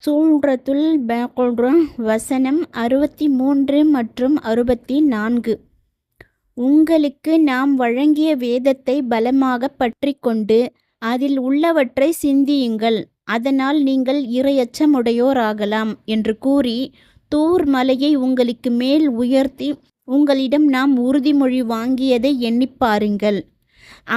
சூரத்துல் பக்ரா வசனம் 63 மற்றும் 64. உங்களுக்கு நாம் வழங்கிய வேதத்தை பலமாக பற்றிக்கொண்டு அதில் உள்ளவற்றை சிந்தியுங்கள், அதனால் நீங்கள் இறையச்சமுடையோராகலாம் என்று கூறி தூர் மலையை உங்களுக்கு மேல் உயர்த்தி உங்களிடம் நாம் உறுதிமொழி வாங்கியதை எண்ணிப் பாருங்கள்.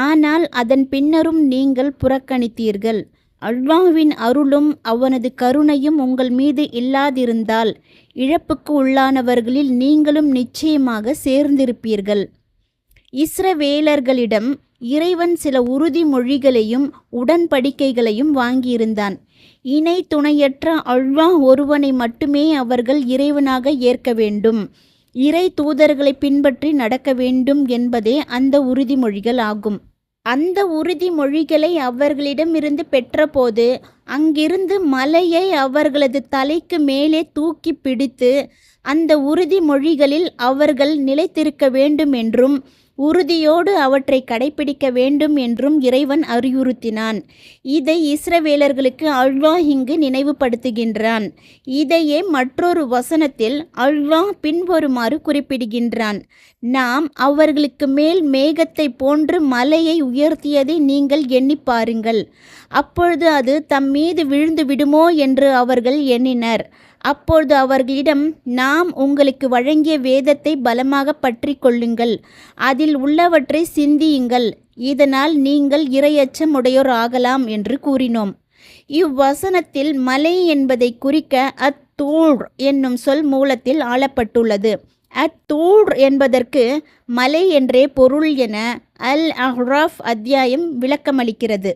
ஆனால் அதன் பின்னரும் நீங்கள் புறக்கணித்தீர்கள். அல்லாஹ்வின் அருளும் அவனது கருணையும் உங்கள் மீது இல்லாதிருந்தால் இழப்புக்கு உள்ளானவர்களில் நீங்களும் நிச்சயமாக சேர்ந்திருப்பீர்கள். இஸ்ரவேலர்களிடம் இறைவன் சில உறுதிமொழிகளையும் உடன்படிக்கைகளையும் வாங்கியிருந்தான். இணை துணையற்ற அல்லாஹ் ஒருவனை மட்டுமே அவர்கள் இறைவனாக ஏற்க வேண்டும், இறை தூதர்களை பின்பற்றி நடக்க வேண்டும் என்பதே அந்த உறுதிமொழிகள் ஆகும். அந்த உறுதிமொழிகளை அவர்களிடமிருந்து பெற்றபோது அங்கிருந்து மலையை அவர்களது தலைக்கு மேலே தூக்கி பிடித்து அந்த உறுதிமொழிகளில் அவர்கள் நிலைத்திருக்க வேண்டும் என்றும் உறுதியோடு அவற்றை கடைபிடிக்க வேண்டும் என்றும் இறைவன் அறிவுறுத்தினான். இதை இஸ்ரவேலர்களுக்கு அல்லாஹ் இங்கு நினைவுபடுத்துகின்றான். இதையே மற்றொரு வசனத்தில் அல்லாஹ் பின்வருமாறு குறிப்பிடுகின்றான். நாம் அவர்களுக்கு மேல் மேகத்தை போன்று மலையை உயர்த்தியதை நீங்கள் எண்ணி பாருங்கள். அப்பொழுது அது தம் மீது விழுந்து விடுமோ என்று அவர்கள் எண்ணினர். அப்பொழுது அவர்களிடம், நாம் உங்களுக்கு வழங்கிய வேதத்தை பலமாக பற்றி கொள்ளுங்கள், அதில் உள்ளவற்றை சிந்தியுங்கள், இதனால் நீங்கள் இறையச்சம் உடையோர் ஆகலாம் என்று கூறினோம். இவ்வசனத்தில் மலை என்பதை குறிக்க அத்தூர் என்னும் சொல் மூலத்தில் ஆளப்பட்டுள்ளது. அத்தூர் என்பதற்கு மலை என்றே பொருள் என அல் அஹ்ராஃப் அத்தியாயம் விளக்கமளிக்கிறது.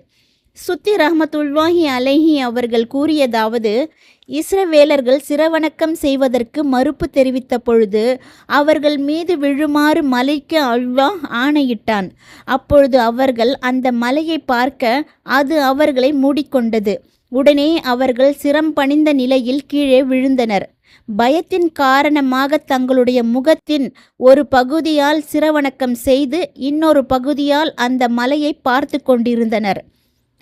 சுத்தி ரஹ்மத்துல்லாஹி அலைஹி அவர்கள் கூறியதாவது, இஸ்ரவேலர்கள் சிரவணக்கம் செய்வதற்கு மறுப்பு தெரிவித்த பொழுது அவர்கள் மீது விழுமாறு மலைக்கு அல்லாஹ் ஆணையிட்டான். அப்பொழுது அவர்கள் அந்த மலையை பார்க்க அது அவர்களை மூடிக்கொண்டது. உடனே அவர்கள் சிரம் பணிந்த நிலையில் கீழே விழுந்தனர். பயத்தின் காரணமாக தங்களுடைய முகத்தின் ஒரு பகுதியால் சிரவணக்கம் செய்து இன்னொரு பகுதியால் அந்த மலையை பார்த்து கொண்டிருந்தனர்.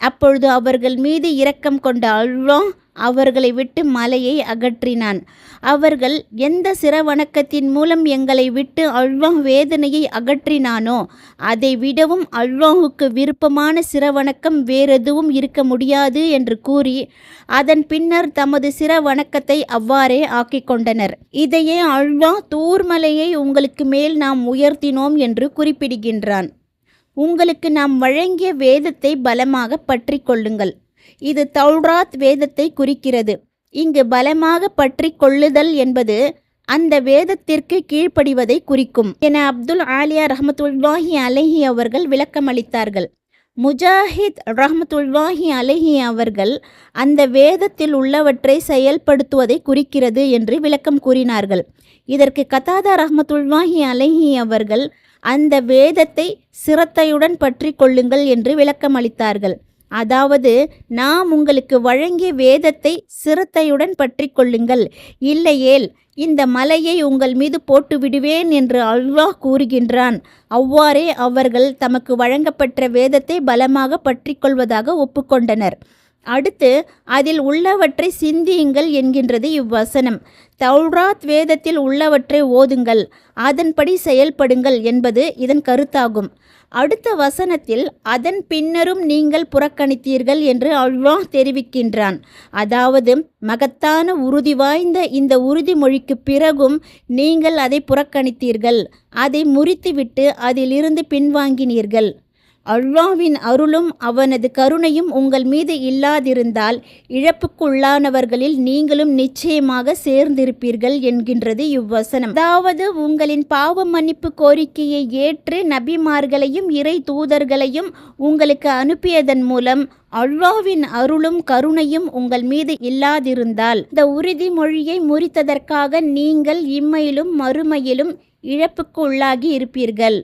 அப்பொழுது அவர்கள் மீது இரக்கம் கொண்ட அல்லாஹ் அவர்களை விட்டு மலையை அகற்றினான். அவர்கள் எந்த சிரவணக்கத்தின் மூலம் எங்களை விட்டு அல்லாஹ் வேதனையை அகற்றினானோ அதை விடவும் அல்லாஹுக்கு விருப்பமான சிரவணக்கம் வேறெதுவும் இருக்க முடியாது என்று கூறி அதன் பின்னர் தமது சிரவணக்கத்தை அவ்வாறே ஆக்கிக் கொண்டனர். இதையே அல்லாஹ் தூர்மலையை உங்களுக்கு மேல் நாம் உயர்த்தினோம் என்று குறிப்பிடுகின்றான். உங்களுக்கு நாம் வழங்கிய வேதத்தை பலமாக பற்றி கொள்ளுங்கள். இது தௌராத் வேதத்தை குறிக்கிறது. இங்கு பலமாக பற்றி கொள்ளுதல் என்பது அந்த வேதத்திற்கு கீழ்ப்படிவதை குறிக்கும் என அப்துல் ஆலியா ரஹ்மத்துல்லாஹி அலைஹி அவர்கள் விளக்கமளித்தார்கள். முஜாஹித் ரஹ்மத்துல்லாஹி அலைஹி அவர்கள் அந்த வேதத்தில் உள்ளவற்றை செயல்படுத்துவதை குறிக்கிறது என்று விளக்கம் கூறினார்கள். இதற்கு கதாதா ரஹ்மத்துல்லாஹி அலைஹி அவர்கள் அந்த வேதத்தை சிரத்தையுடன் பற்றி கொள்ளுங்கள் என்று விளக்கமளித்தார்கள். அதாவது, நாம் உங்களுக்கு வழங்கிய வேதத்தை சிரத்தையுடன் பற்றி கொள்ளுங்கள், இல்லையேல் இந்த மலையை உங்கள் மீது போட்டு விடுவேன் என்று அல்லாஹ் கூறுகின்றான். அவ்வாறே அவர்கள் தமக்கு வழங்கப்பட்ட வேதத்தை பலமாக பற்றி கொள்வதாக ஒப்புக்கொண்டனர். அடுத்து, அதில் உள்ளவற்றை சிந்தியுங்கள் என்கின்றது இவ்வசனம். தௌராத் வேதத்தில் உள்ளவற்றை ஓதுங்கள், அதன்படி செயல்படுங்கள் என்பது இதன் கருத்தாகும். அடுத்த வசனத்தில் அதன் பின்னரும் நீங்கள் புறக்கணித்தீர்கள் என்று அல்லாஹ் தெரிவிக்கின்றான். அதாவது, மகத்தான உறுதி வாய்ந்த இந்த உறுதிமொழிக்கு பிறகும் நீங்கள் அதை புறக்கணித்தீர்கள், அதை முறித்துவிட்டு அதிலிருந்து பின்வாங்கினீர்கள். அல்லாஹ்வின் அருளும் அவனது கருணையும் உங்கள் மீது இல்லாதிருந்தால் இழப்புக்குள்ளானவர்களில் நீங்களும் நிச்சயமாக சேர்ந்திருப்பீர்கள் என்கின்றது இவ்வசனம். அதாவது, உங்களின் பாவ மன்னிப்பு கோரிக்கையை ஏற்று நபிமார்களையும் இறை தூதர்களையும் உங்களுக்கு அனுப்பியதன் மூலம் அல்லாஹ்வின் அருளும் கருணையும் உங்கள் மீது இல்லாதிருந்தால் இந்த உறுதிமொழியை முறித்ததற்காக நீங்கள் இம்மையிலும் மறுமையிலும் இழப்புக்கு உள்ளாகி இருப்பீர்கள்.